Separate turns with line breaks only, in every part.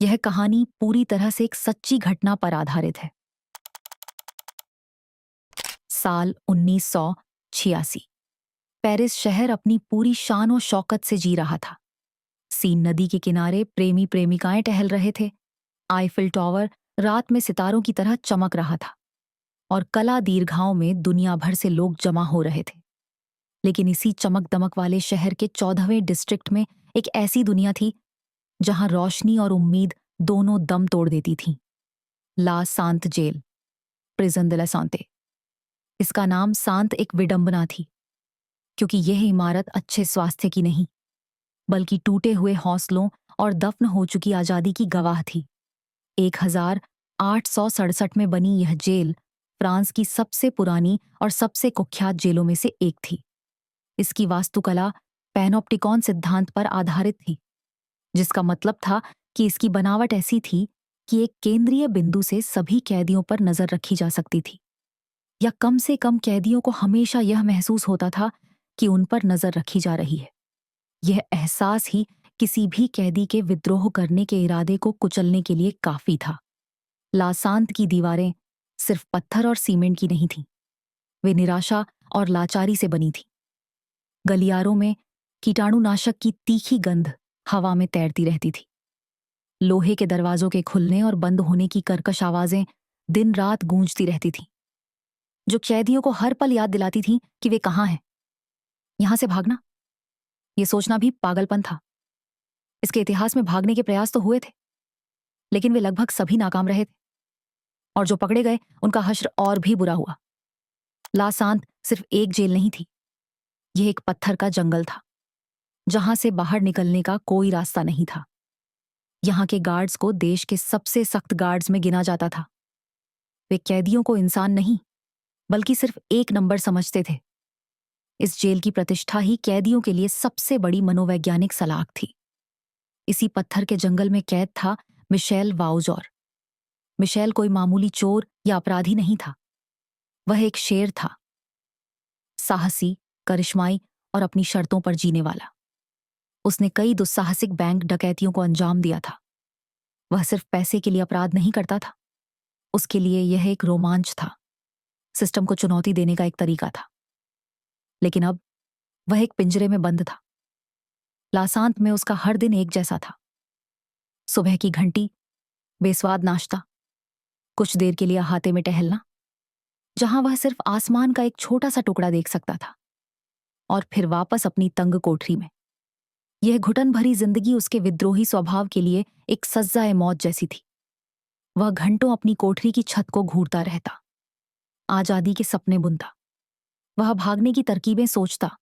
यह कहानी पूरी तरह से एक सच्ची घटना पर आधारित है। साल 1986। पेरिस शहर अपनी पूरी शान और शौकत से जी रहा था। सीन नदी के किनारे प्रेमी प्रेमिकाएं टहल रहे थे। आईफिल टावर रात में सितारों की तरह चमक रहा था और कला दीर्घाओं में दुनिया भर से लोग जमा हो रहे थे। लेकिन इसी चमक दमक वाले शहर के 14वें डिस्ट्रिक्ट में एक ऐसी दुनिया थी जहां रोशनी और उम्मीद दोनों दम तोड़ देती थीं। ला सांत जेल, प्रिजन de la सांते। इसका नाम सांत एक विडंबना थी, क्योंकि यह इमारत अच्छे स्वास्थ्य की नहीं बल्कि टूटे हुए हौसलों और दफन हो चुकी आजादी की गवाह थी। 1867 में बनी यह जेल फ्रांस की सबसे पुरानी और सबसे कुख्यात जेलों में से एक थी। इसकी वास्तुकला पैनोप्टिकॉन सिद्धांत पर आधारित थी, जिसका मतलब था कि इसकी बनावट ऐसी थी कि एक केंद्रीय बिंदु से सभी कैदियों पर नजर रखी जा सकती थी, या कम से कम कैदियों को हमेशा यह महसूस होता था कि उन पर नजर रखी जा रही है। यह एहसास ही किसी भी कैदी के विद्रोह करने के इरादे को कुचलने के लिए काफी था। लासांत की दीवारें सिर्फ पत्थर और सीमेंट की नहीं थीं, वे निराशा और लाचारी से बनी थीं। गलियारों में कीटाणुनाशक की तीखी गंध हवा में तैरती रहती थी। लोहे के दरवाजों के खुलने और बंद होने की कर्कश आवाजें दिन रात गूंजती रहती थीं, जो कैदियों को हर पल याद दिलाती थीं कि वे कहाँ हैं। यहां से भागना, यह सोचना भी पागलपन था। इसके इतिहास में भागने के प्रयास तो हुए थे, लेकिन वे लगभग सभी नाकाम रहे थे, और जो पकड़े गए उनका हश्र और भी बुरा हुआ। लासांत सिर्फ एक जेल नहीं थी, यह एक पत्थर का जंगल था जहां से बाहर निकलने का कोई रास्ता नहीं था। यहां के गार्ड्स को देश के सबसे सख्त गार्ड्स में गिना जाता था। वे कैदियों को इंसान नहीं बल्कि सिर्फ एक नंबर समझते थे। इस जेल की प्रतिष्ठा ही कैदियों के लिए सबसे बड़ी मनोवैज्ञानिक सलाख थी। इसी पत्थर के जंगल में कैद था मिशेल वाउजौर। मिशेल कोई मामूली चोर या अपराधी नहीं था, वह एक शेर था, साहसी, करिश्माई और अपनी शर्तों पर जीने वाला। उसने कई दुस्साहसिक बैंक डकैतियों को अंजाम दिया था। वह सिर्फ पैसे के लिए अपराध नहीं करता था, उसके लिए यह एक रोमांच था, सिस्टम को चुनौती देने का एक तरीका था। लेकिन अब वह एक पिंजरे में बंद था। लासांत में उसका हर दिन एक जैसा था। सुबह की घंटी, बेस्वाद नाश्ता, कुछ देर के लिए अहाते में टहलना, जहां वह सिर्फ आसमान का एक छोटा सा टुकड़ा देख सकता था, और फिर वापस अपनी तंग कोठरी में। यह घुटन भरी जिंदगी उसके विद्रोही स्वभाव के लिए एक सज्जा-ए मौत जैसी थी। वह घंटों अपनी कोठरी की छत को घूरता रहता, आजादी के सपने बुनता। वह भागने की तरकीबें सोचता,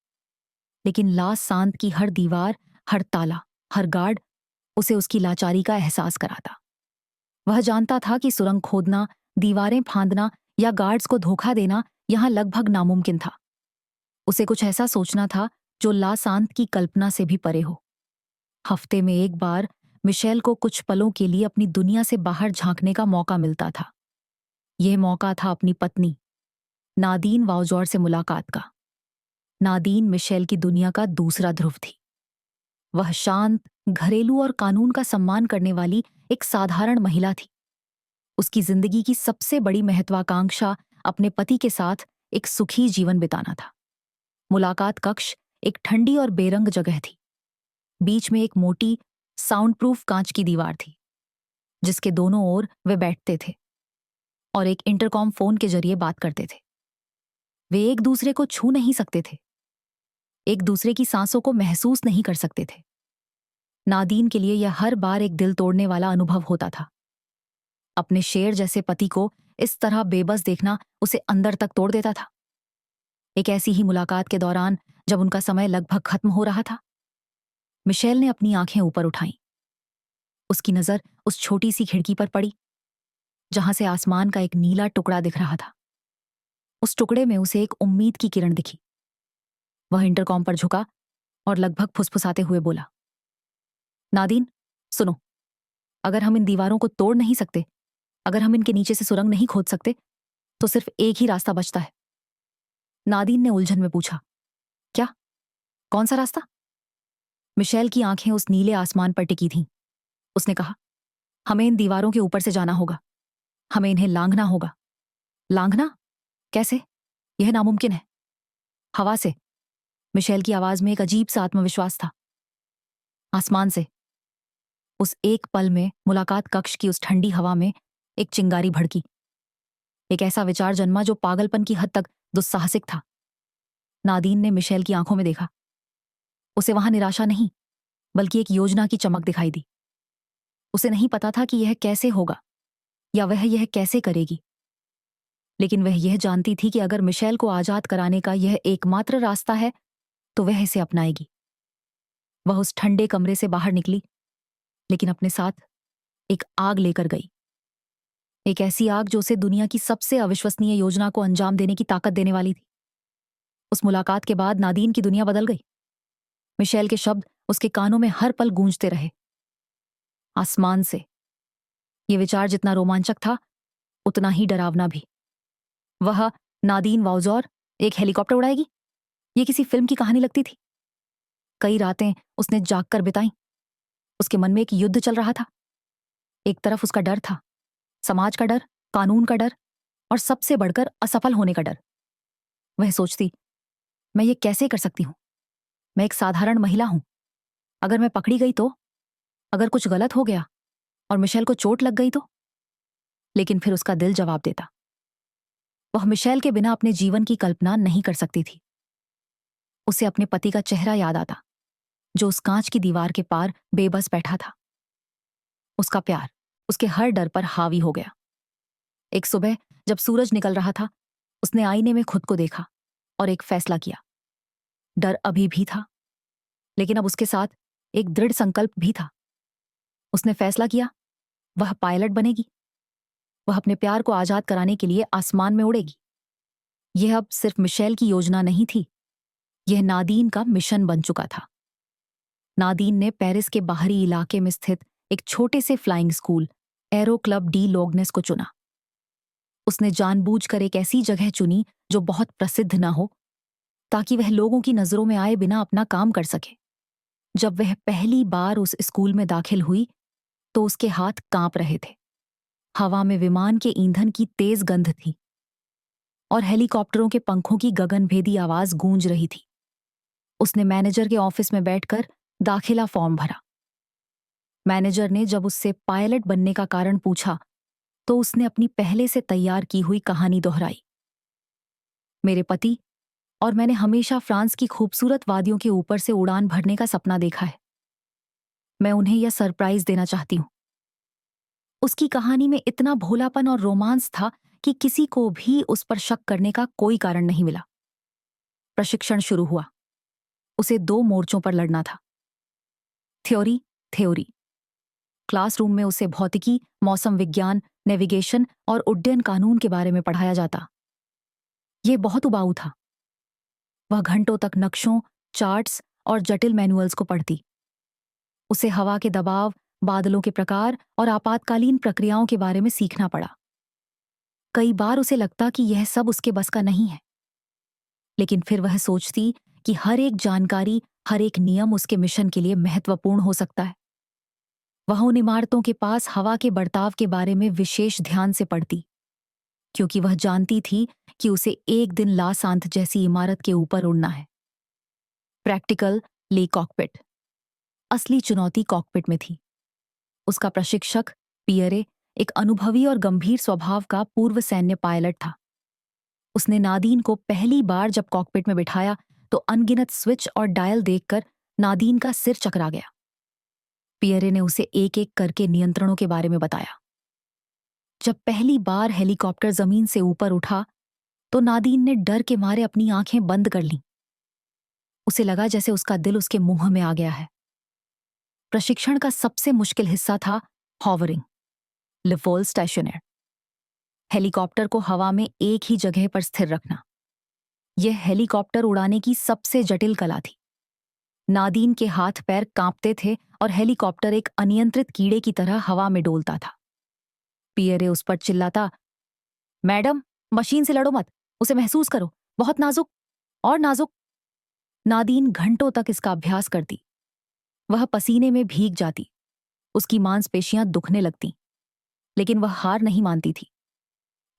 लेकिन लासांत की हर दीवार, हर ताला, हर गार्ड उसे उसकी लाचारी का एहसास कराता। वह जानता था कि सुरंग खोदना, दीवारें फांदना या गार्ड्स को धोखा देना यहां लगभग नामुमकिन था। उसे कुछ ऐसा सोचना था जो लासांत की कल्पना से भी परे हो। हफ्ते में एक बार मिशेल को कुछ पलों के लिए अपनी दुनिया से बाहर झांकने का मौका मिलता था। यह मौका था अपनी पत्नी नादीन वाउजौर से मुलाकात का। नादीन मिशेल की दुनिया का दूसरा ध्रुव थी। वह शांत, घरेलू और कानून का सम्मान करने वाली एक साधारण महिला थी। उसकी जिंदगी की सबसे बड़ी महत्वाकांक्षा अपने पति के साथ एक सुखी जीवन बिताना था। मुलाकात कक्ष एक ठंडी और बेरंग जगह थी। बीच में एक मोटी, साउंड-प्रूफ कांच की दीवार थी, जिसके दोनों ओर वे बैठते थे और एक इंटरकॉम फोन के जरिए बात करते थे। वे एक दूसरे को छू नहीं सकते थे, एक दूसरे की सांसों को महसूस नहीं कर सकते थे। नादीन के लिए यह हर बार एक दिल तोड़ने वाला अनुभव होता था। अपने शेर जैसे पति को इस तरह बेबस देखना उसे अंदर तक तोड़ देता था। एक ऐसी ही मुलाकात के दौरान, जब उनका समय लगभग खत्म हो रहा था, मिशेल ने अपनी आंखें ऊपर उठाईं। उसकी नजर उस छोटी सी खिड़की पर पड़ी, जहां से आसमान का एक नीला टुकड़ा दिख रहा था। उस टुकड़े में उसे एक उम्मीद की किरण दिखी। वह इंटरकॉम पर झुका और लगभग फुसफुसाते हुए बोला, नादीन, सुनो, अगर हम इन दीवारों को तोड़ नहीं सकते, अगर हम इनके नीचे से सुरंग नहीं खोद सकते, तो सिर्फ एक ही रास्ता बचता है। नादीन ने उलझन में पूछा, क्या? कौन सा रास्ता? मिशेल की आंखें उस नीले आसमान पर टिकी थीं। उसने कहा, हमें इन दीवारों के ऊपर से जाना होगा। हमें इन्हें लांघना होगा। लांघना? कैसे? यह नामुमकिन है। हवा से। मिशेल की आवाज में एक अजीब सा आत्मविश्वास था। आसमान से। उस एक पल में मुलाकात कक्ष की उस ठंडी हवा में एक चिंगारी भड़की। एक ऐसा विचार जन्मा जो पागलपन की हद तक दुस्साहसिक था। नादीन ने मिशेल की आंखों में देखा। उसे वहां निराशा नहीं, बल्कि एक योजना की चमक दिखाई दी। उसे नहीं पता था कि यह कैसे होगा या वह यह कैसे करेगी, लेकिन वह यह जानती थी कि अगर मिशेल को आजाद कराने का यह एकमात्र रास्ता है तो वह इसे अपनाएगी। वह उस ठंडे कमरे से बाहर निकली, लेकिन अपने साथ एक आग लेकर गई। एक ऐसी आग जो उसे दुनिया की सबसे अविश्वसनीय योजना को अंजाम देने की ताकत देने वाली थी। उस मुलाकात के बाद नादीन की दुनिया बदल गई। मिशेल के शब्द उसके कानों में हर पल गूंजते रहे। आसमान से। यह विचार जितना रोमांचक था, उतना ही डरावना भी। वह, नादीन वाउजौर, एक हेलीकॉप्टर उड़ाएगी? यह किसी फिल्म की कहानी लगती थी। कई रातें उसने जागकर बिताई। उसके मन में एक युद्ध चल रहा था। एक तरफ उसका डर था, समाज का डर, कानून का डर और सबसे बढ़कर असफल होने का डर। वह सोचती, मैं ये कैसे कर सकती हूं? मैं एक साधारण महिला हूं। अगर मैं पकड़ी गई तो? अगर कुछ गलत हो गया और मिशेल को चोट लग गई तो? लेकिन फिर उसका दिल जवाब देता। वह मिशेल के बिना अपने जीवन की कल्पना नहीं कर सकती थी। उसे अपने पति का चेहरा याद आता, जो उस कांच की दीवार के पार बेबस बैठा था। उसका प्यार उसके हर डर पर हावी हो गया। एक सुबह जब सूरज निकल रहा था, उसने आईने में खुद को देखा और एक फैसला किया। डर अभी भी था, लेकिन अब उसके साथ एक दृढ़ संकल्प भी था। उसने फैसला किया, वह पायलट बनेगी। वह अपने प्यार को आजाद कराने के लिए आसमान में उड़ेगी। यह अब सिर्फ मिशेल की योजना नहीं थी, यह नादीन का मिशन बन चुका था। नादीन ने पेरिस के बाहरी इलाके में स्थित एक छोटे से flying school, aero club de Lognes को चुना। उसने जानबूझकर एक ऐसी जगह चुनी जो बहुत प्रसिद्ध न हो, ताकि वह लोगों की नजरों में आए बिना अपना काम कर सके। जब वह पहली बार उस स्कूल में दाखिल हुई तो उसके हाथ कांप रहे थे। हवा में विमान के ईंधन की तेज गंध थी और हेलीकॉप्टरों के पंखों की गगनभेदी आवाज गूंज रही थी। उसने मैनेजर के ऑफिस में बैठकर दाखिला फॉर्म भरा। मैनेजर ने जब उससे पायलट बनने का कारण पूछा तो उसने अपनी पहले से तैयार की हुई कहानी दोहराई। मेरे पति और मैंने हमेशा फ्रांस की खूबसूरत वादियों के ऊपर से उड़ान भरने का सपना देखा है। मैं उन्हें यह सरप्राइज देना चाहती हूं। उसकी कहानी में इतना भोलापन और रोमांस था कि किसी को भी उस पर शक करने का कोई कारण नहीं मिला। प्रशिक्षण शुरू हुआ। उसे 2 मोर्चों पर लड़ना था। Theory, theory. क्लासरूम में उसे भौतिकी, मौसम विज्ञान, नेविगेशन और उड्डयन कानून के बारे में पढ़ाया जाता। यह बहुत उबाऊ था। वह घंटों तक नक्शों, चार्ट्स और जटिल मैनुअल्स को पढ़ती। उसे हवा के दबाव, बादलों के प्रकार और आपातकालीन प्रक्रियाओं के बारे में सीखना पड़ा। कई बार उसे लगता कि यह सब उसके बस का नहीं है, लेकिन फिर वह सोचती कि हर एक जानकारी, हर एक नियम उसके मिशन के लिए महत्वपूर्ण हो सकता है। वह उन इमारतों के पास हवा के बर्ताव के बारे में विशेष ध्यान से पढ़ती, क्योंकि वह जानती थी कि उसे एक दिन लासांत जैसी इमारत के ऊपर उड़ना है। प्रैक्टिकल ले कॉकपिट। असली चुनौती कॉकपिट में थी। उसका प्रशिक्षक पियरे एक अनुभवी और गंभीर स्वभाव का पूर्व सैन्य पायलट था। उसने नादीन को पहली बार जब कॉकपिट में बिठाया तो अनगिनत स्विच और डायल देखकर नादीन का सिर चकरा गया। पियरे ने उसे एक एक करके नियंत्रणों के बारे में बताया। जब पहली बार हेलीकॉप्टर जमीन से ऊपर उठा तो नादीन ने डर के मारे अपनी आंखें बंद कर लीं। उसे लगा जैसे उसका दिल उसके मुंह में आ गया है। प्रशिक्षण का सबसे मुश्किल हिस्सा था हॉवरिंग, लिफोल स्टेशनर। हेलीकॉप्टर को हवा में एक ही जगह पर स्थिर रखना। यह हेलीकॉप्टर उड़ाने की सबसे जटिल कला थी। नादीन के हाथ पैर कांपते थे और हेलीकॉप्टर एक अनियंत्रित कीड़े की तरह हवा में डोलता था। पियरे उस पर चिल्लाता, मैडम, मशीन से लड़ो मत, उसे महसूस करो, बहुत नाजुक और नाजुक। नादीन घंटों तक इसका अभ्यास करती। वह पसीने में भीग जाती, उसकी मांसपेशियां दुखने लगती, लेकिन वह हार नहीं मानती थी।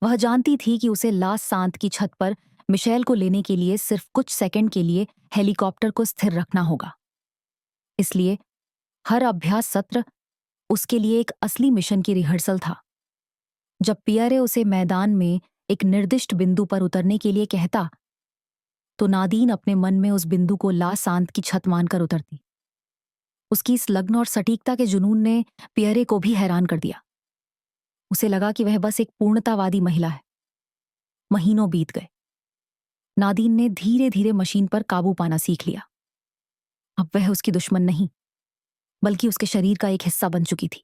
वह जानती थी कि उसे ला सांत की छत पर मिशेल को लेने के लिए सिर्फ कुछ सेकंड के लिए हेलीकॉप्टर को स्थिर रखना होगा। इसलिए हर अभ्यास सत्र उसके लिए एक असली मिशन की रिहर्सल था। जब पियरे उसे मैदान में एक निर्दिष्ट बिंदु पर उतरने के लिए कहता, तो नादीन अपने मन में उस बिंदु को ला सांत की छत मानकर उतरती। उसकी इस लग्न और सटीकता के जुनून ने पियरे को भी हैरान कर दिया। उसे लगा कि वह बस एक पूर्णतावादी महिला है। महीनों बीत गए। नादीन ने धीरे धीरे मशीन पर काबू पाना सीख लिया। अब वह उसकी दुश्मन नहीं, बल्कि उसके शरीर का एक हिस्सा बन चुकी थी।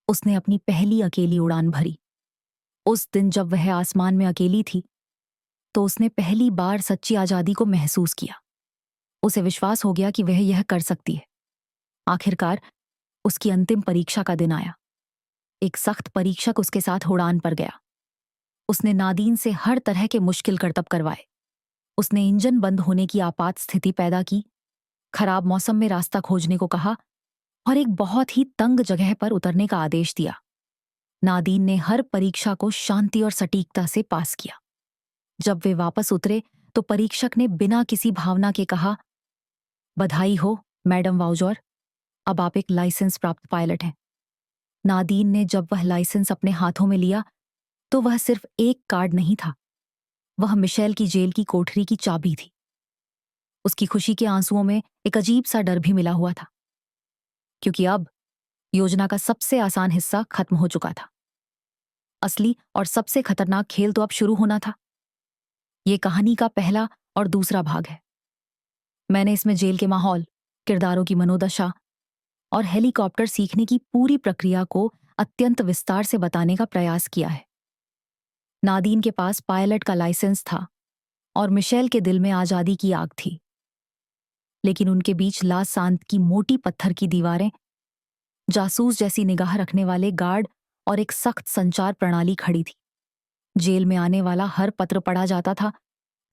उसने अपनी पहली अकेली उड़ान भरी। उस दिन जब वह आसमान में अकेली थी, तो उसने पहली बार सच्ची आजादी को महसूस किया। उसे विश्वास हो गया कि वह यह कर सकती है। आखिरकार उसकी अंतिम परीक्षा का दिन आया। एक सख्त परीक्षक उसके साथ उड़ान पर गया। उसने नादीन से हर तरह के मुश्किल करतब करवाए। उसने इंजन बंद होने की आपात स्थिति पैदा की, खराब मौसम में रास्ता खोजने को कहा और एक बहुत ही तंग जगह पर उतरने का आदेश दिया। नादीन ने हर परीक्षा को शांति और सटीकता से पास किया। जब वे वापस उतरे तो परीक्षक ने बिना किसी भावना के कहा, बधाई हो मैडम वाउजौर, अब आप एक लाइसेंस प्राप्त पायलट हैं। नादीन ने जब वह लाइसेंस अपने हाथों में लिया तो वह सिर्फ एक कार्ड नहीं था, वह मिशेल की जेल की कोठरी की चाबी थी। उसकी खुशी के आंसुओं में एक अजीब सा डर भी मिला हुआ था, क्योंकि अब योजना का सबसे आसान हिस्सा खत्म हो चुका था। असली और सबसे खतरनाक खेल तो अब शुरू होना था। यह कहानी का पहला और दूसरा भाग है। मैंने इसमें जेल के माहौल, किरदारों की मनोदशा और हेलीकॉप्टर सीखने की पूरी प्रक्रिया को अत्यंत विस्तार से बताने का प्रयास किया है। नादीन के पास पायलट का लाइसेंस था और मिशेल के दिल में आजादी की आग थी, लेकिन उनके बीच ला सांत की मोटी पत्थर की दीवारें, जासूस जैसी निगाह रखने वाले गार्ड और एक सख्त संचार प्रणाली खड़ी थी। जेल में आने वाला हर पत्र पढ़ा जाता था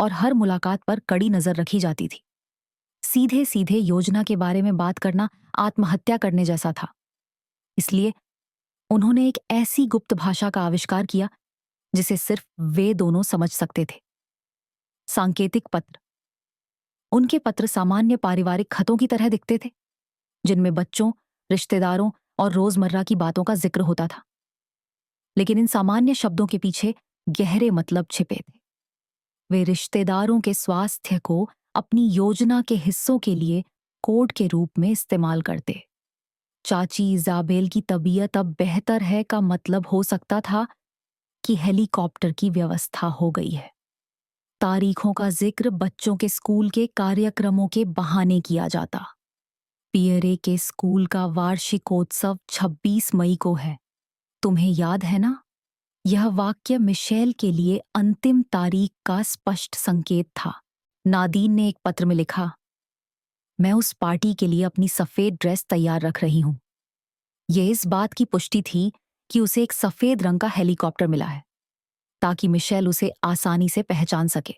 और हर मुलाकात पर कड़ी नजर रखी जाती थी। सीधे सीधे योजना के बारे में बात करना आत्महत्या करने जैसा था। इसलिए उन्होंने एक ऐसी गुप्त भाषा का आविष्कार किया जिसे सिर्फ वे दोनों समझ सकते थे। सांकेतिक पत्र। उनके पत्र सामान्य पारिवारिक खतों की तरह दिखते थे, जिनमें बच्चों, रिश्तेदारों और रोजमर्रा की बातों का जिक्र होता था। लेकिन इन सामान्य शब्दों के पीछे गहरे मतलब छिपे थे। वे रिश्तेदारों के स्वास्थ्य को अपनी योजना के हिस्सों के लिए कोड के रूप में इस्तेमाल करते। चाची इजाबेल की तबीयत अब बेहतर है का मतलब हो सकता था कि हेलीकॉप्टर की व्यवस्था हो गई है। तारीखों का जिक्र बच्चों के स्कूल के कार्यक्रमों के बहाने किया जाता। पियरे के स्कूल का वार्षिकोत्सव 26 मई को है, तुम्हें याद है ना? यह वाक्य मिशेल के लिए अंतिम तारीख का स्पष्ट संकेत था। नादीन ने एक पत्र में लिखा, मैं उस पार्टी के लिए अपनी सफेद ड्रेस तैयार रख रही हूं। यह इस बात की पुष्टि थी कि उसे एक सफेद रंग का हेलीकॉप्टर मिला है, ताकि मिशेल उसे आसानी से पहचान सके।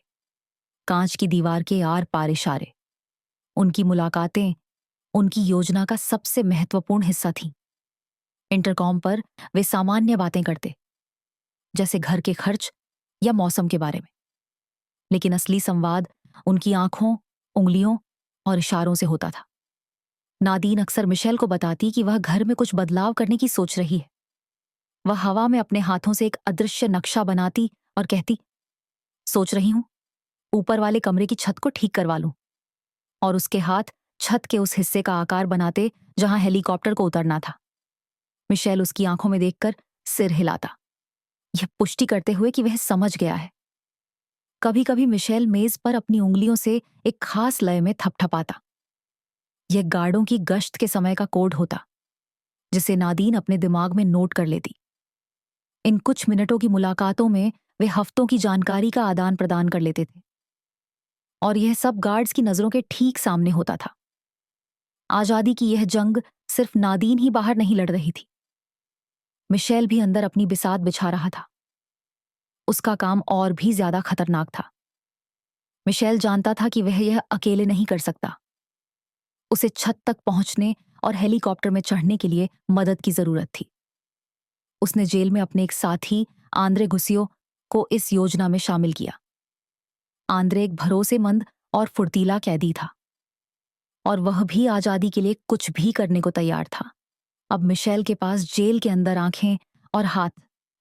कांच की दीवार के आर पार इशारे। उनकी मुलाकातें उनकी योजना का सबसे महत्वपूर्ण हिस्सा थीं। इंटरकॉम पर वे सामान्य बातें करते, जैसे घर के खर्च या मौसम के बारे में, लेकिन असली संवाद उनकी आंखों, उंगलियों और इशारों से होता था। नादीन अक्सर मिशेल को बताती कि वह घर में कुछ बदलाव करने की सोच रही है। वह हवा में अपने हाथों से एक अदृश्य नक्शा बनाती और कहती, सोच रही हूं ऊपर वाले कमरे की छत को ठीक करवा लूं, और उसके हाथ छत के उस हिस्से का आकार बनाते जहां हेलीकॉप्टर को उतरना था। मिशेल उसकी आंखों में देखकर सिर हिलाता, यह पुष्टि करते हुए कि वह समझ गया है। कभी कभी मिशेल मेज पर अपनी उंगलियों से एक खास लय में थपथपाता। यह गार्डों की गश्त के समय का कोड होता, जिसे नादीन अपने दिमाग में नोट कर लेती। इन कुछ मिनटों की मुलाकातों में वे हफ्तों की जानकारी का आदान प्रदान कर लेते थे, और यह सब गार्ड्स की नजरों के ठीक सामने होता था। आजादी की यह जंग सिर्फ नादीन ही बाहर नहीं लड़ रही थी, मिशेल भी अंदर अपनी बिसात बिछा रहा था। उसका काम और भी ज्यादा खतरनाक था। मिशेल जानता था कि वह यह अकेले नहीं कर सकता। उसे छत तक पहुंचने और हेलीकॉप्टर में चढ़ने के लिए मदद की जरूरत थी। उसने जेल में अपने एक साथी आंद्रे घुसियो को इस योजना में शामिल किया। आंद्रे एक भरोसेमंद और फुर्तीला कैदी था और वह भी आजादी के लिए कुछ भी करने को तैयार था। अब मिशेल के पास जेल के अंदर आंखें और हाथ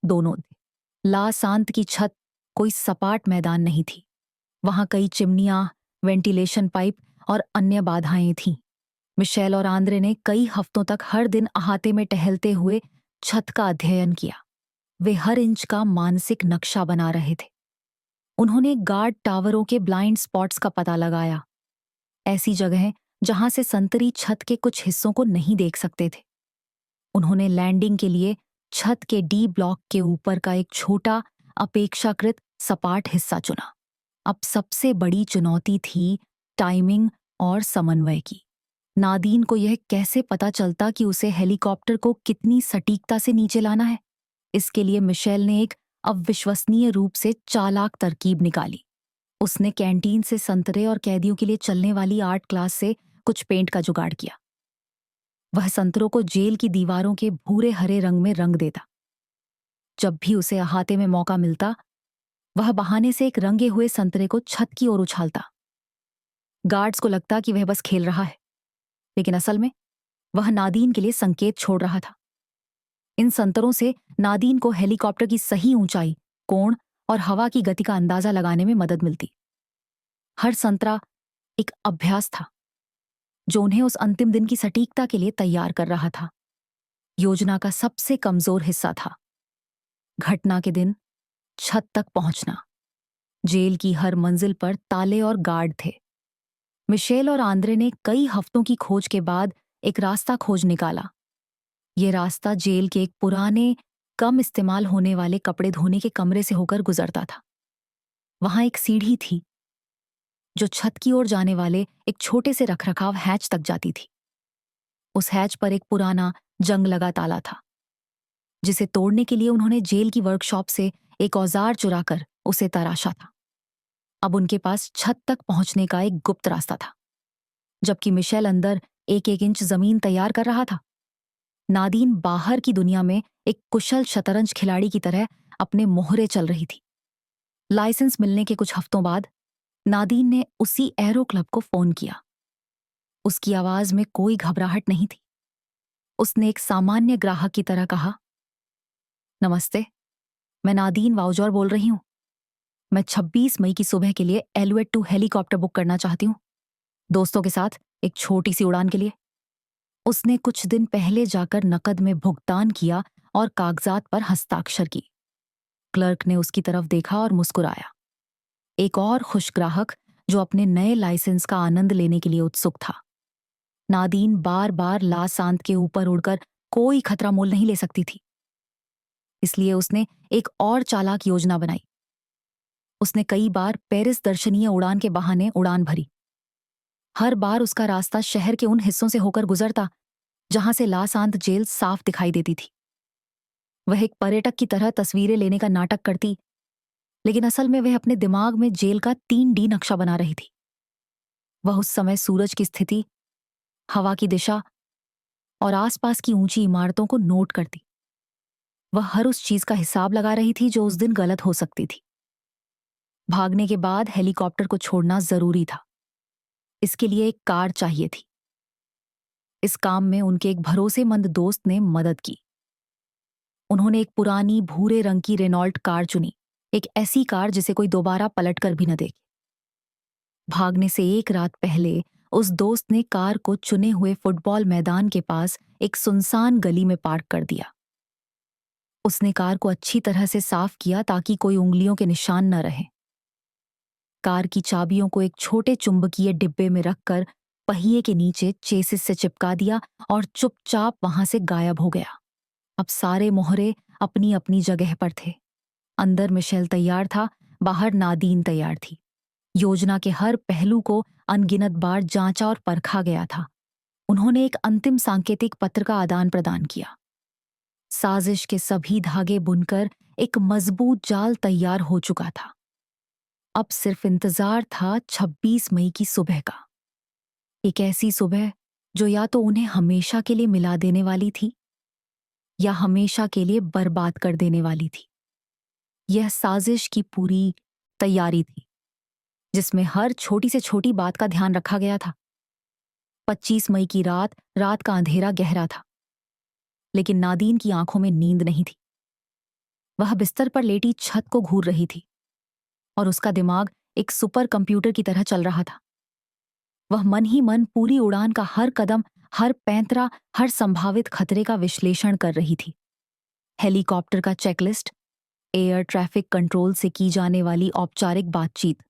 दोनों थे। ला सांत की छत कोई सपाट मैदान नहीं थी। वहां कई चिमनियां, वेंटिलेशन पाइप और अन्य बाधाएं थीं। मिशेल और आंद्रे ने कई हफ्तों तक हर दिन अहाते में टहलते हुए छत का अध्ययन किया। वे हर इंच का मानसिक नक्शा बना रहे थे। उन्होंने गार्ड टावरों के ब्लाइंड स्पॉट्स का पता लगाया, ऐसी जगहें जहां से संतरी छत के कुछ हिस्सों को नहीं देख सकते थे। उन्होंने लैंडिंग के लिए छत के डी ब्लॉक के ऊपर का एक छोटा, अपेक्षाकृत सपाट हिस्सा चुना। अब सबसे बड़ी चुनौती थी टाइमिंग और समन्वय की। नादीन को यह कैसे पता चलता कि उसे हेलीकॉप्टर को कितनी सटीकता से नीचे लाना है? इसके लिए मिशेल ने एक अविश्वसनीय रूप से चालाक तरकीब निकाली। उसने कैंटीन से संतरे और कैदियों के लिए चलने वाली आर्ट क्लास से कुछ पेंट का जुगाड़ किया। वह संतरों को जेल की दीवारों के भूरे हरे रंग में रंग देता। जब भी उसे अहाते में मौका मिलता, वह बहाने से एक रंगे हुए संतरे को छत की ओर उछालता। गार्ड्स को लगता कि वह बस खेल रहा है, लेकिन असल में वह नादीन के लिए संकेत छोड़ रहा था। इन संतरों से नादीन को हेलीकॉप्टर की सही ऊंचाई, कोण और हवा की गति का अंदाजा लगाने में मदद मिलती। हर संतरा एक अभ्यास था जो उन्हें उस अंतिम दिन की सटीकता के लिए तैयार कर रहा था। योजना का सबसे कमजोर हिस्सा था घटना के दिन छत तक पहुंचना। जेल की हर मंजिल पर ताले और गार्ड थे। मिशेल और आंद्रे ने कई हफ्तों की खोज के बाद एक रास्ता खोज निकाला। यह रास्ता जेल के एक पुराने, कम इस्तेमाल होने वाले कपड़े धोने के कमरे से होकर गुजरता था। वहां एक सीढ़ी थी जो छत की ओर जाने वाले एक छोटे से रखरखाव हैच तक जाती थी। उस हैच पर एक पुराना, जंग लगा ताला था, जिसे तोड़ने के लिए उन्होंने जेल की वर्कशॉप से एक औजार चुराकर उसे तराशा था। अब उनके पास छत तक पहुंचने का एक गुप्त रास्ता था। जबकि मिशेल अंदर एक एक इंच जमीन तैयार कर रहा था, नादीन बाहर की दुनिया में एक कुशल शतरंज खिलाड़ी की तरह अपने मोहरे चल रही थी। लाइसेंस मिलने के कुछ हफ्तों बाद नादीन ने उसी एरो क्लब को फोन किया। उसकी आवाज में कोई घबराहट नहीं थी। उसने एक सामान्य ग्राहक की तरह कहा, नमस्ते, मैं नादीन वाउजौर बोल रही हूं। मैं 26 मई की सुबह के लिए एलुएट 2 हेलीकॉप्टर बुक करना चाहती हूं, दोस्तों के साथ एक छोटी सी उड़ान के लिए। उसने कुछ दिन पहले जाकर नकद में भुगतान किया और कागजात पर हस्ताक्षर की। क्लर्क ने उसकी तरफ देखा और मुस्कुराया। एक और खुश ग्राहक जो अपने नए लाइसेंस का आनंद लेने के लिए उत्सुक था। नादीन बार बार ला सांत के ऊपर उड़कर कोई खतरा मोल नहीं ले सकती थी, इसलिए उसने एक और चालाक योजना बनाई। उसने कई बार पेरिस दर्शनीय उड़ान के बहाने उड़ान भरी। हर बार उसका रास्ता शहर के उन हिस्सों से होकर गुजरता जहां से ला सांत जेल साफ दिखाई देती थी। वह एक पर्यटक की तरह तस्वीरें लेने का नाटक करती, लेकिन असल में वह अपने दिमाग में जेल का 3D नक्शा बना रही थी। वह उस समय सूरज की स्थिति, हवा की दिशा और आसपास की ऊंची इमारतों को नोट करती। वह हर उस चीज का हिसाब लगा रही थी जो उस दिन गलत हो सकती थी। भागने के बाद हेलीकॉप्टर को छोड़ना जरूरी था। इसके लिए एक कार चाहिए थी। इस काम में उनके एक भरोसेमंद दोस्त ने मदद की। उन्होंने एक पुरानी भूरे रंग की रेनॉल्ट कार चुनी, एक ऐसी कार जिसे कोई दोबारा पलटकर भी न देखे। भागने से एक रात पहले उस दोस्त ने कार को चुने हुए फुटबॉल मैदान के पास एक सुनसान गली में पार्क कर दिया। उसने कार को अच्छी तरह से साफ किया ताकि कोई उंगलियों के निशान न रहे। कार की चाबियों को एक छोटे चुंबकीय डिब्बे में रखकर पहिए के नीचे चेसिस से चिपका दिया और चुपचाप वहां से गायब हो गया। अब सारे मोहरे अपनी अपनी जगह पर थे। अंदर मिशेल तैयार था, बाहर नादीन तैयार थी। योजना के हर पहलू को अनगिनत बार जांचा और परखा गया था। उन्होंने एक अंतिम सांकेतिक पत्र का आदान प्रदान किया। साजिश के सभी धागे बुनकर एक मजबूत जाल तैयार हो चुका था। अब सिर्फ इंतजार था 26 मई की सुबह का। एक ऐसी सुबह जो या तो उन्हें हमेशा के लिए मिला देने वाली थी या हमेशा के लिए बर्बाद कर देने वाली थी। यह साजिश की पूरी तैयारी थी, जिसमें हर छोटी से छोटी बात का ध्यान रखा गया था। 25 मई की रात, रात का अंधेरा गहरा था, लेकिन नादीन की आंखों में नींद नहीं थी। वह बिस्तर पर लेटी छत को घूर रही थी और उसका दिमाग एक सुपर कंप्यूटर की तरह चल रहा था। वह मन ही मन पूरी उड़ान का हर कदम, हर पैंतरा, हर संभावित खतरे का विश्लेषण कर रही थी। हेलीकॉप्टर का चेकलिस्ट, एयर ट्रैफिक कंट्रोल से की जाने वाली औपचारिक बातचीत,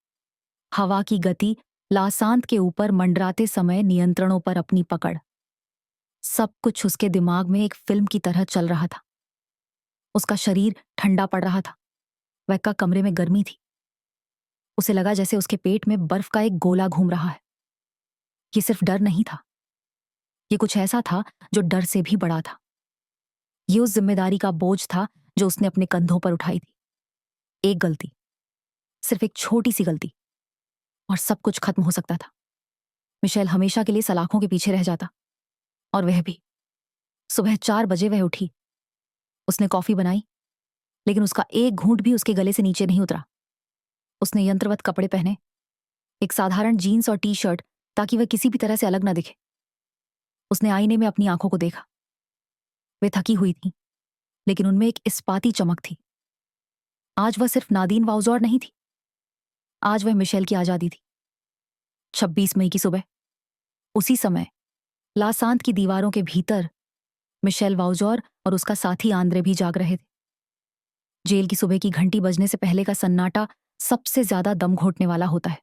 हवा की गति, लासांत के ऊपर मंडराते समय नियंत्रणों पर अपनी पकड़, सब कुछ उसके दिमाग में एक फिल्म की तरह चल रहा था। उसका शरीर ठंडा पड़ रहा था। वह कमरे में गर्मी थी। उसे लगा जैसे उसके पेट में बर्फ का एक गोला घूम रहा है। ये सिर्फ डर नहीं था, ये कुछ ऐसा था जो डर से भी बड़ा था। ये उस जिम्मेदारी का बोझ था जो उसने अपने कंधों पर उठाई थी। एक गलती, सिर्फ एक छोटी सी गलती, और सब कुछ खत्म हो सकता था। मिशेल हमेशा के लिए सलाखों के पीछे रह जाता, और वह भी। सुबह 4 बजे वह उठी। उसने कॉफी बनाई, लेकिन उसका एक घूंट भी उसके गले से नीचे नहीं उतरा। उसने यंत्रवत कपड़े पहने, एक साधारण जीन्स और टी शर्ट, ताकि वह किसी भी तरह से अलग न दिखे। उसने आईने में अपनी आंखों को देखा। वे थकी हुई थीं, लेकिन उनमें एक इस्पाती चमक थी। आज वह सिर्फ नादीन वाउजौर नहीं थी, आज वह मिशेल की आजादी थी। 26 मई की सुबह, उसी समय लासांत की दीवारों के भीतर मिशेल वाउजौर और उसका साथी आंद्रे भी जाग रहे थे। जेल की सुबह की घंटी बजने से पहले का सन्नाटा सबसे ज्यादा दम घोटने वाला होता है।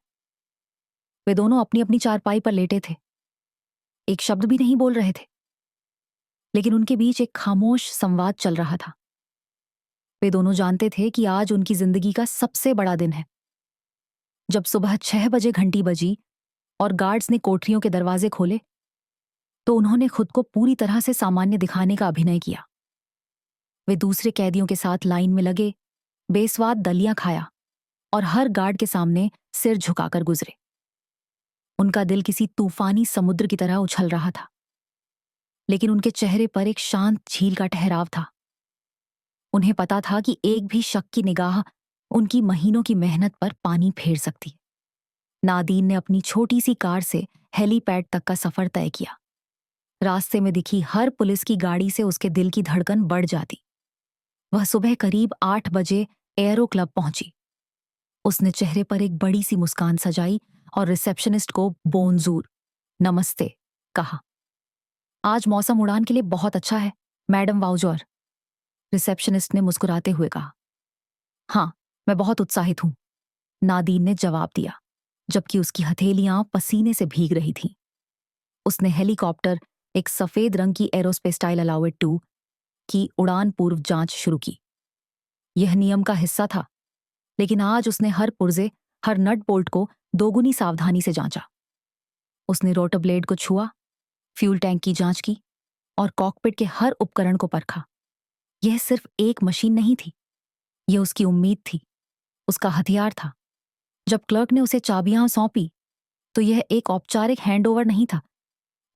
वे दोनों अपनी अपनी चारपाई पर लेटे थे, एक शब्द भी नहीं बोल रहे थे, लेकिन उनके बीच एक खामोश संवाद चल रहा था। वे दोनों जानते थे कि आज उनकी जिंदगी का सबसे बड़ा दिन है। जब सुबह 6 बजे घंटी बजी और गार्ड्स ने कोठरियों के दरवाजे खोले, तो उन्होंने खुद को पूरी तरह से सामान्य दिखाने का अभिनय किया। वे दूसरे कैदियों के साथ लाइन में लगे, बेस्वाद दलियां खाया और हर गार्ड के सामने सिर झुकाकर गुजरे। उनका दिल किसी तूफानी समुद्र की तरह उछल रहा था, लेकिन उनके चेहरे पर एक शांत झील का ठहराव था। उन्हें पता था कि एक भी शक की निगाह उनकी महीनों की मेहनत पर पानी फेर सकती है। नादीन ने अपनी छोटी सी कार से हेलीपैड तक का सफर तय किया। रास्ते में दिखी हर पुलिस की गाड़ी से उसके दिल की धड़कन बढ़ जाती। वह सुबह करीब 8 बजे एयरो क्लब पहुंची। उसने चेहरे पर एक बड़ी सी मुस्कान सजाई और रिसेप्शनिस्ट को बोनजूर, नमस्ते, कहा। आज मौसम उड़ान के लिए बहुत अच्छा है, मैडम वाउजौर, रिसेप्शनिस्ट ने मुस्कुराते हुए कहा। हाँ, मैं बहुत उत्साहित हूं, नादीन ने जवाब दिया, जबकि उसकी हथेलियां पसीने से भीग रही थीं। उसने हेलीकॉप्टर, एक सफेद रंग की एरोस्पेस स्टाइल अलाउड 2 की उड़ान पूर्व जांच शुरू की। यह नियम का हिस्सा था, लेकिन आज उसने हर पुर्जे, हर नट बोल्ट को दोगुनी सावधानी से जांचा। उसने रोटर ब्लेड को छुआ, फ्यूल टैंक की जांच की और कॉकपिट के हर उपकरण को परखा। यह सिर्फ एक मशीन नहीं थी, यह उसकी उम्मीद थी, उसका हथियार था। जब क्लर्क ने उसे चाबियां सौंपी, तो यह एक औपचारिक हैंडओवर नहीं था,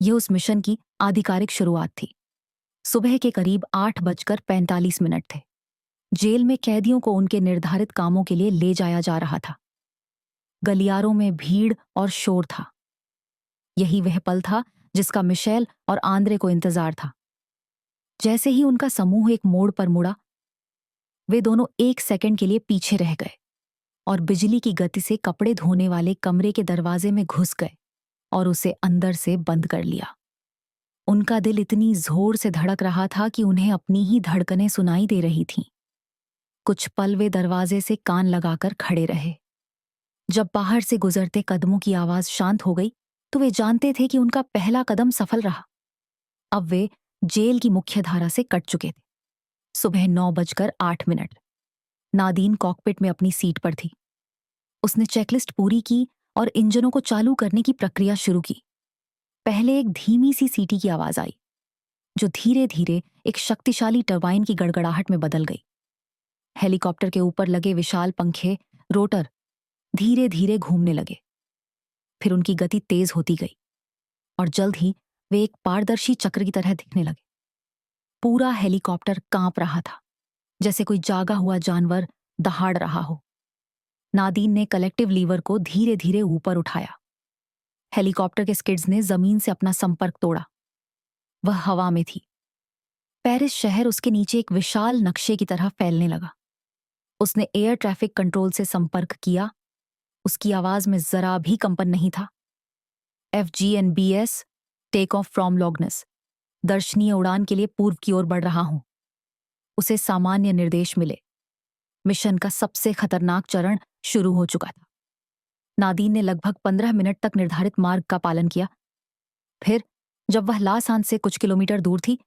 यह उस मिशन की आधिकारिक शुरुआत थी। सुबह के करीब 8:45 थे। जेल में कैदियों को उनके निर्धारित कामों के लिए ले जाया जा रहा था। गलियारों में भीड़ और शोर था। यही वह पल था जिसका मिशेल और आंद्रे को इंतजार था। जैसे ही उनका समूह एक मोड़ पर मुड़ा, वे दोनों 1 सेकंड के लिए पीछे रह गए और बिजली की गति से कपड़े धोने वाले कमरे के दरवाजे में घुस गए और उसे अंदर से बंद कर लिया। उनका दिल इतनी जोर से धड़क रहा था कि उन्हें अपनी ही धड़कनें सुनाई दे रही थीं। कुछ पल वे दरवाजे से कान लगाकर खड़े रहे। जब बाहर से गुजरते कदमों की आवाज शांत हो गई, तो वे जानते थे कि उनका पहला कदम सफल रहा। अब वे जेल की मुख्य धारा से कट चुके थे। सुबह 9:08। नादीन कॉकपिट में अपनी सीट पर थी। उसने चेकलिस्ट पूरी की और इंजनों को चालू करने की प्रक्रिया शुरू की। पहले एक धीमी सी सीटी की आवाज आई, जो धीरे धीरे एक शक्तिशाली टरबाइन की गड़गड़ाहट में बदल गई। हेलीकॉप्टर के ऊपर लगे विशाल पंखे, रोटर, धीरे धीरे घूमने लगे। फिर उनकी गति तेज होती गई और जल्द ही वे एक पारदर्शी चक्र की तरह दिखने लगे। पूरा हेलीकॉप्टर कांप रहा था, जैसे कोई जागा हुआ जानवर दहाड़ रहा हो। नादीन ने कलेक्टिव लीवर को धीरे धीरे ऊपर उठाया। हेलीकॉप्टर के स्किड्स ने जमीन से अपना संपर्क तोड़ा। वह हवा में थी। पेरिस शहर उसके नीचे एक विशाल नक्शे की तरह फैलने लगा। उसने एयर ट्रैफिक कंट्रोल से संपर्क किया। उसकी आवाज में जरा भी कंपन नहीं था। FGNBS, टेक ऑफ फ्रॉम लॉग्नस, दर्शनीय उड़ान के लिए पूर्व की ओर बढ़ रहा हूं। उसे सामान्य निर्देश मिले। मिशन का सबसे खतरनाक चरण शुरू हो चुका था। नादीन ने लगभग 15 मिनट तक निर्धारित मार्ग का पालन किया। फिर जब वह लासान से कुछ किलोमीटर दूर थी,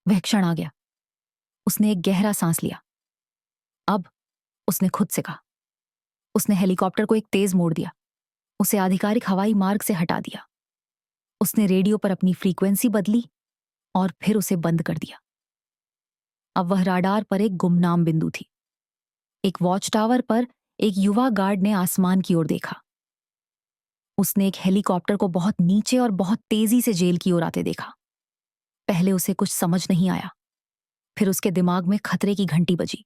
वह क्षण आ गया। उसने एक गहरा सांस लिया। अब उसने खुद से कहा। उसने हेलीकॉप्टर को एक तेज मोड़ दिया, उसे आधिकारिक हवाई मार्ग से हटा दिया। उसने रेडियो पर अपनी फ्रीक्वेंसी बदली और फिर उसे बंद कर दिया। अब वह राडार पर एक गुमनाम बिंदु थी। एक वॉच टावर पर एक युवा गार्ड ने आसमान की ओर देखा। उसने एक हेलीकॉप्टर को बहुत नीचे और बहुत तेजी से जेल की ओर आते देखा। पहले उसे कुछ समझ नहीं आया। फिर उसके दिमाग में खतरे की घंटी बजी।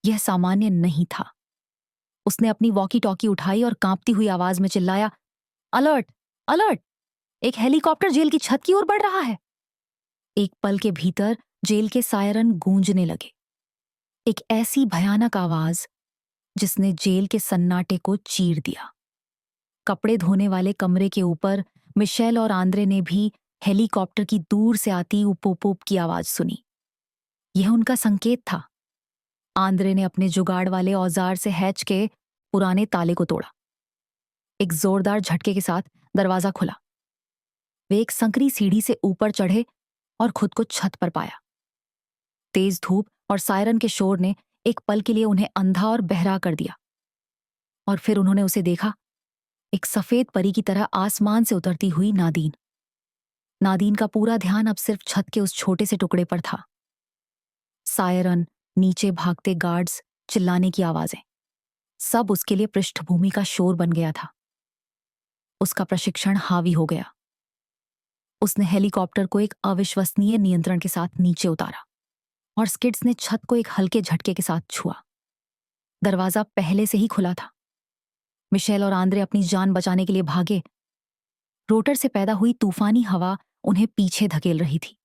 यह सामान्य नहीं था। उसने अपनी वॉकी टॉकी उठाई और कांपती हुई आवाज में चिल्लाया, अलर्ट, अलर्ट! एक हेलीकॉप्टर जेल की छत की ओर बढ़ रहा है। एक पल के भीतर जेल के सायरन गूंजने लगे। एक ऐसी भयानक आवाज जिसने जेल के सन्नाटे को चीर दिया। कपड़े धोने वाले कमरे के ऊपर मिशेल और आंद्रे ने भी हेलीकॉप्टर की दूर से आती उप उप उप की आवाज सुनी। यह उनका संकेत था। आंद्रे ने अपने जुगाड़ वाले औजार से हैच के पुराने ताले को तोड़ा। एक जोरदार झटके के साथ दरवाजा खुला। वे एक संकरी सीढ़ी से ऊपर चढ़े और खुद को छत पर पाया। तेज धूप और सायरन के शोर ने एक पल के लिए उन्हें अंधा और बहरा कर दिया। और फिर उन्होंने उसे देखा, एक सफेद परी की तरह आसमान से उतरती हुई नादीन। नादीन का पूरा ध्यान अब सिर्फ छत के उस छोटे से टुकड़े पर था। सायरन, नीचे भागते गार्ड्स, चिल्लाने की आवाजें, सब उसके लिए पृष्ठभूमि का शोर बन गया था। उसका प्रशिक्षण हावी हो गया। उसने हेलीकॉप्टर को एक अविश्वसनीय नियंत्रण के साथ नीचे उतारा और स्किड्स ने छत को एक हल्के झटके के साथ छुआ। दरवाजा पहले से ही खुला था। मिशेल और आंद्रे अपनी जान बचाने के लिए भागे। रोटर से पैदा हुई तूफानी हवा उन्हें पीछे धकेल रही थी।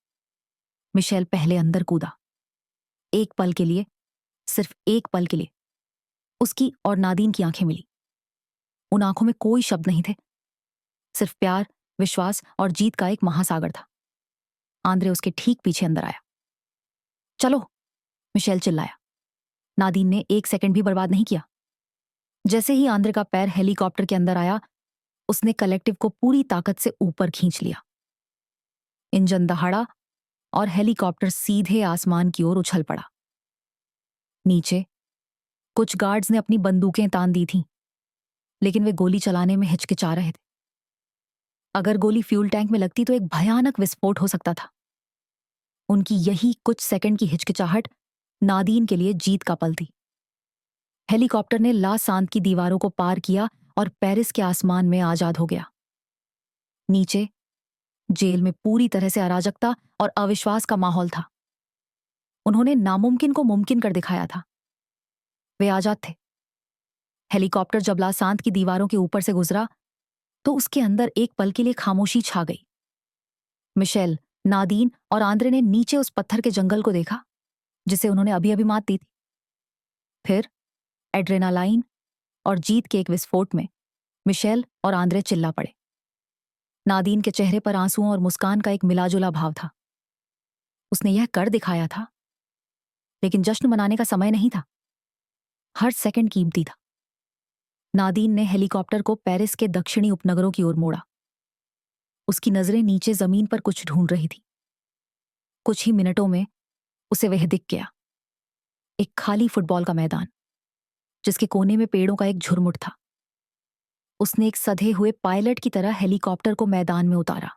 मिशेल पहले अंदर कूदा। एक पल के लिए, सिर्फ एक पल के लिए, उसकी और नादीन की आंखें मिली। उन आंखों में कोई शब्द नहीं थे, सिर्फ प्यार, विश्वास और जीत का एक महासागर था। आंद्रे उसके ठीक पीछे अंदर आया। चलो, मिशेल चिल्लाया। नादीन ने एक सेकंड भी बर्बाद नहीं किया। जैसे ही आंद्रे का पैर हेलीकॉप्टर के अंदर आया, उसने कलेक्टिव को पूरी ताकत से ऊपर खींच लिया। इंजन दहाड़ा और हेलीकॉप्टर सीधे आसमान की ओर उछल पड़ा। नीचे कुछ गार्ड्स ने अपनी बंदूकें तान दी थीं, लेकिन वे गोली चलाने में हिचकिचा रहे थे। अगर गोली फ्यूल टैंक में लगती तो एक भयानक विस्फोट हो सकता था। उनकी यही कुछ सेकंड की हिचकिचाहट नादीन के लिए जीत का पल थी। हेलीकॉप्टर ने ला सांत की दीवारों को पार किया और पेरिस के आसमान में आजाद हो गया। नीचे जेल में पूरी तरह से अराजकता और अविश्वास का माहौल था। उन्होंने नामुमकिन को मुमकिन कर दिखाया था। वे आजाद थे। हेलीकॉप्टर जब ला सांत की दीवारों के ऊपर से गुजरा तो उसके अंदर एक पल के लिए खामोशी छा गई। मिशेल, नादीन और आंद्रे ने नीचे उस पत्थर के जंगल को देखा जिसे उन्होंने अभी अभी मात दी थी। फिर एड्रेनालाइन और जीत के एक विस्फोट में मिशेल और आंद्रे चिल्ला पड़े। नादीन के चेहरे पर आंसुओं और मुस्कान का एक मिलाजुला भाव था। उसने यह कर दिखाया था, लेकिन जश्न मनाने का समय नहीं था। हर सेकंड कीमती था। नादीन ने हेलीकॉप्टर को पेरिस के दक्षिणी उपनगरों की ओर मोड़ा। उसकी नजरें नीचे जमीन पर कुछ ढूंढ रही थी। कुछ ही मिनटों में उसे वह दिख गया, एक खाली फुटबॉल का मैदान जिसके कोने में पेड़ों का एक झुरमुट था। उसने एक सधे हुए पायलट की तरह हेलीकॉप्टर को मैदान में उतारा।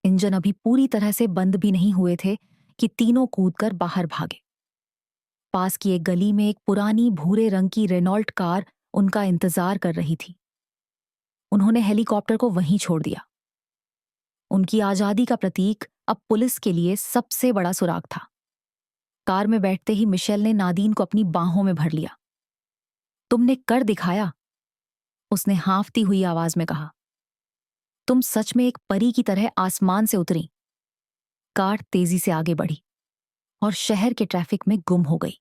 इंजन अभी पूरी तरह से बंद भी नहीं हुए थे कि तीनों कूदकर बाहर भागे। पास की एक गली में एक पुरानी भूरे रंग की रेनॉल्ट कार उनका इंतजार कर रही थी। उन्होंने हेलीकॉप्टर को वहीं छोड़ दिया। उनकी आजादी का प्रतीक अब पुलिस के लिए सबसे बड़ा सुराग था। कार में बैठते ही मिशेल ने नादीन को अपनी बाहों में भर लिया। तुमने कर दिखाया, उसने हाँफती हुई आवाज में कहा। तुम सच में एक परी की तरह आसमान से उतरी। कार तेजी से आगे बढ़ी और शहर के ट्रैफिक में गुम हो गई।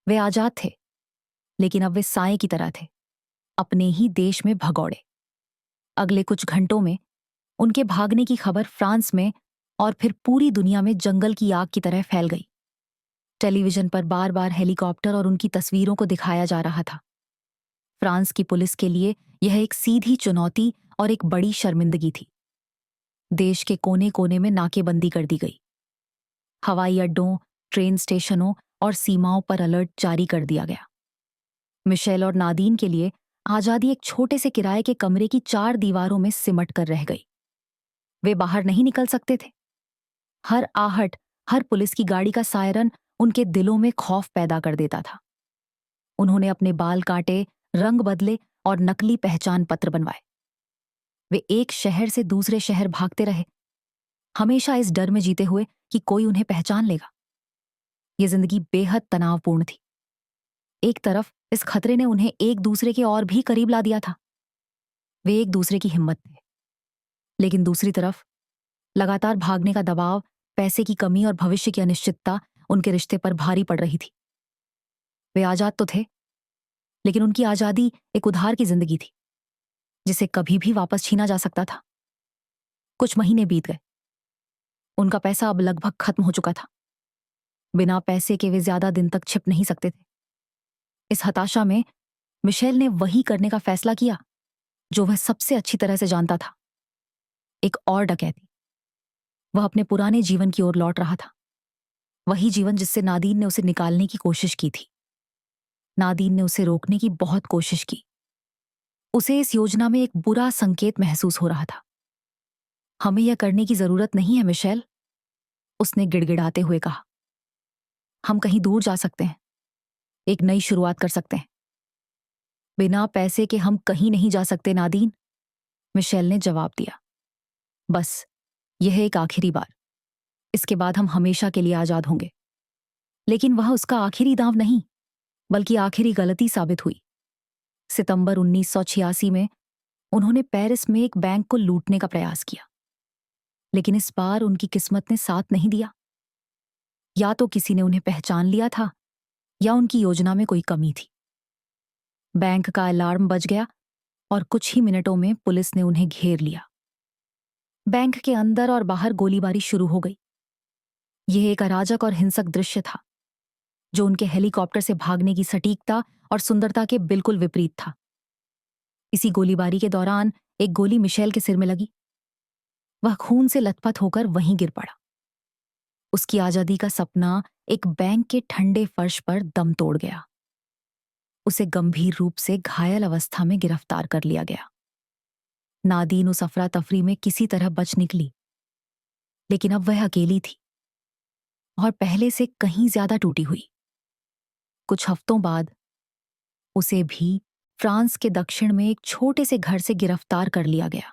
वे आजाद थे, लेकिन अब वे साए की तरह थे, अपने ही देश में भगौड़े। अगले कुछ घंटों में उनके भागने की खबर फ्रांस में और फिर पूरी दुनिया में जंगल की आग की तरह फैल गई। टेलीविजन पर बार बार हेलीकॉप्टर और उनकी तस्वीरों को दिखाया जा रहा था। फ्रांस की पुलिस के लिए यह एक सीधी चुनौती और एक बड़ी शर्मिंदगी थी। देश के कोने कोने में नाकेबंदी कर दी गई। हवाई अड्डों, ट्रेन स्टेशनों और सीमाओं पर अलर्ट जारी कर दिया गया। मिशेल और नादीन के लिए आजादी एक छोटे से किराए के कमरे की 4 दीवारों में सिमट कर रह गई। वे बाहर नहीं निकल सकते थे। हर आहट, हर पुलिस की गाड़ी का सायरन उनके दिलों में खौफ पैदा कर देता था। उन्होंने अपने बाल काटे, रंग बदले और नकली पहचान पत्र बनवाए। वे एक शहर से दूसरे शहर भागते रहे, हमेशा इस डर में जीते हुए कि कोई उन्हें पहचान लेगा। ये जिंदगी बेहद तनावपूर्ण थी। एक तरफ इस खतरे ने उन्हें एक दूसरे के और भी करीब ला दिया था। वे एक दूसरे की हिम्मत थे, लेकिन दूसरी तरफ लगातार भागने का दबाव, पैसे की कमी और भविष्य की अनिश्चितता उनके रिश्ते पर भारी पड़ रही थी। वे आजाद तो थे, लेकिन उनकी आजादी एक उधार की जिंदगी थी, जिसे कभी भी वापस छीना जा सकता था। कुछ महीने बीत गए। उनका पैसा अब लगभग खत्म हो चुका था। बिना पैसे के वे ज्यादा दिन तक छिप नहीं सकते थे। इस हताशा में मिशेल ने वही करने का फैसला किया जो वह सबसे अच्छी तरह से जानता था, एक और डकैती। वह अपने पुराने जीवन की ओर लौट रहा था, वही जीवन जिससे नादीन ने उसे निकालने की कोशिश की थी। नादीन ने उसे रोकने की बहुत कोशिश की। उसे इस योजना में एक बुरा संकेत महसूस हो रहा था। हमें यह करने की जरूरत नहीं है मिशेल, उसने गिड़गिड़ाते हुए कहा। हम कहीं दूर जा सकते हैं, एक नई शुरुआत कर सकते हैं। बिना पैसे के हम कहीं नहीं जा सकते नादीन, मिशेल ने जवाब दिया। बस यह एक आखिरी बार, इसके बाद हम हमेशा के लिए आजाद होंगे। लेकिन वह उसका आखिरी दांव नहीं, बल्कि आखिरी गलती साबित हुई। सितंबर 1986 में उन्होंने पेरिस में एक बैंक को लूटने का प्रयास किया, लेकिन इस बार उनकी किस्मत ने साथ नहीं दिया। या तो किसी ने उन्हें पहचान लिया था, या उनकी योजना में कोई कमी थी। बैंक का अलार्म बज गया और कुछ ही मिनटों में पुलिस ने उन्हें घेर लिया। बैंक के अंदर और बाहर गोलीबारी शुरू हो गई। यह एक अराजक और हिंसक दृश्य था, जो उनके हेलीकॉप्टर से भागने की सटीकता और सुंदरता के बिल्कुल विपरीत था। इसी गोलीबारी के दौरान एक गोली मिशेल के सिर में लगी। वह खून से लथपथ होकर वहीं गिर पड़ा। उसकी आजादी का सपना एक बैंक के ठंडे फर्श पर दम तोड़ गया। उसे गंभीर रूप से घायल अवस्था में गिरफ्तार कर लिया गया। नादीन उस अफरा तफरी में किसी तरह बच निकली, लेकिन अब वह अकेली थी और पहले से कहीं ज्यादा टूटी हुई। कुछ हफ्तों बाद उसे भी फ्रांस के दक्षिण में एक छोटे से घर से गिरफ्तार कर लिया गया।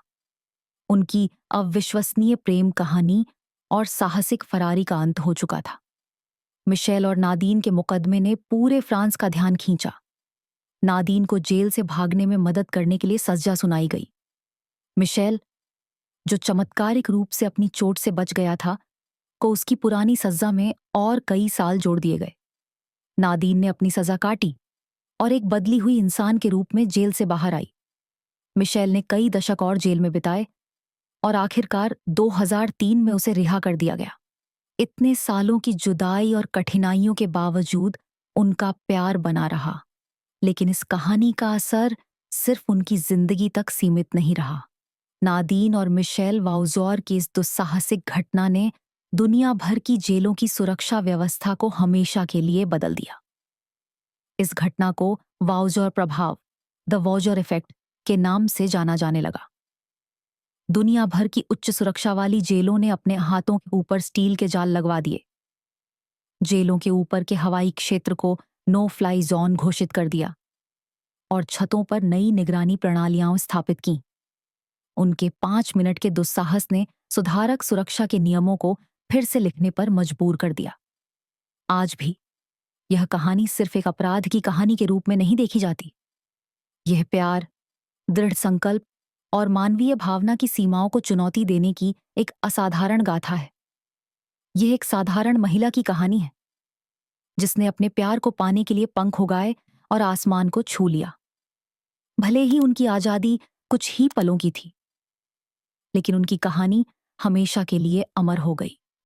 उनकी अविश्वसनीय प्रेम कहानी और साहसिक फरारी का अंत हो चुका था। मिशेल और नादीन के मुकदमे ने पूरे फ्रांस का ध्यान खींचा। नादीन को जेल से भागने में मदद करने के लिए सजा सुनाई गई। मिशेल, जो चमत्कारिक रूप से अपनी चोट से बच गया था, को उसकी पुरानी सजा में और कई साल जोड़ दिए गए। नादीन ने अपनी सजा काटी और एक बदली हुई इंसान के रूप में जेल से बाहर आई। मिशेल ने कई दशक और जेल में बिताए और आखिरकार 2003 में उसे रिहा कर दिया गया। इतने सालों की जुदाई और कठिनाइयों के बावजूद उनका प्यार बना रहा, लेकिन इस कहानी का असर सिर्फ उनकी जिंदगी तक सीमित नहीं रहा। नादीन और मिशेल वाउज़ौर की इस दुस्साहसिक घटना ने दुनिया भर की जेलों की सुरक्षा व्यवस्था को हमेशा के लिए बदल दिया। इस घटना को वाउज़ौर प्रभाव, द वाउज़ौर इफेक्ट के नाम से जाना जाने लगा। दुनिया भर की उच्च सुरक्षा वाली जेलों ने अपने हाथों के ऊपर स्टील के जाल लगवा दिए। जेलों के ऊपर के हवाई क्षेत्र को नो फ्लाई जोन घोषित कर दिया और छतों पर नई निगरानी प्रणालियां स्थापित की। उनके 5 मिनट के दुस्साहस ने सुधारक सुरक्षा के नियमों को फिर से लिखने पर मजबूर कर दिया। आज भी यह कहानी सिर्फ एक अपराध की कहानी के रूप में नहीं देखी जाती। यह प्यार, दृढ़ संकल्प और मानवीय भावना की सीमाओं को चुनौती देने की एक असाधारण गाथा है। यह एक साधारण महिला की कहानी है जिसने अपने प्यार को पाने के लिए पंख उगाए और आसमान को छू लिया। भले ही उनकी आजादी कुछ ही पलों की थी, लेकिन उनकी कहानी हमेशा के लिए अमर हो गई।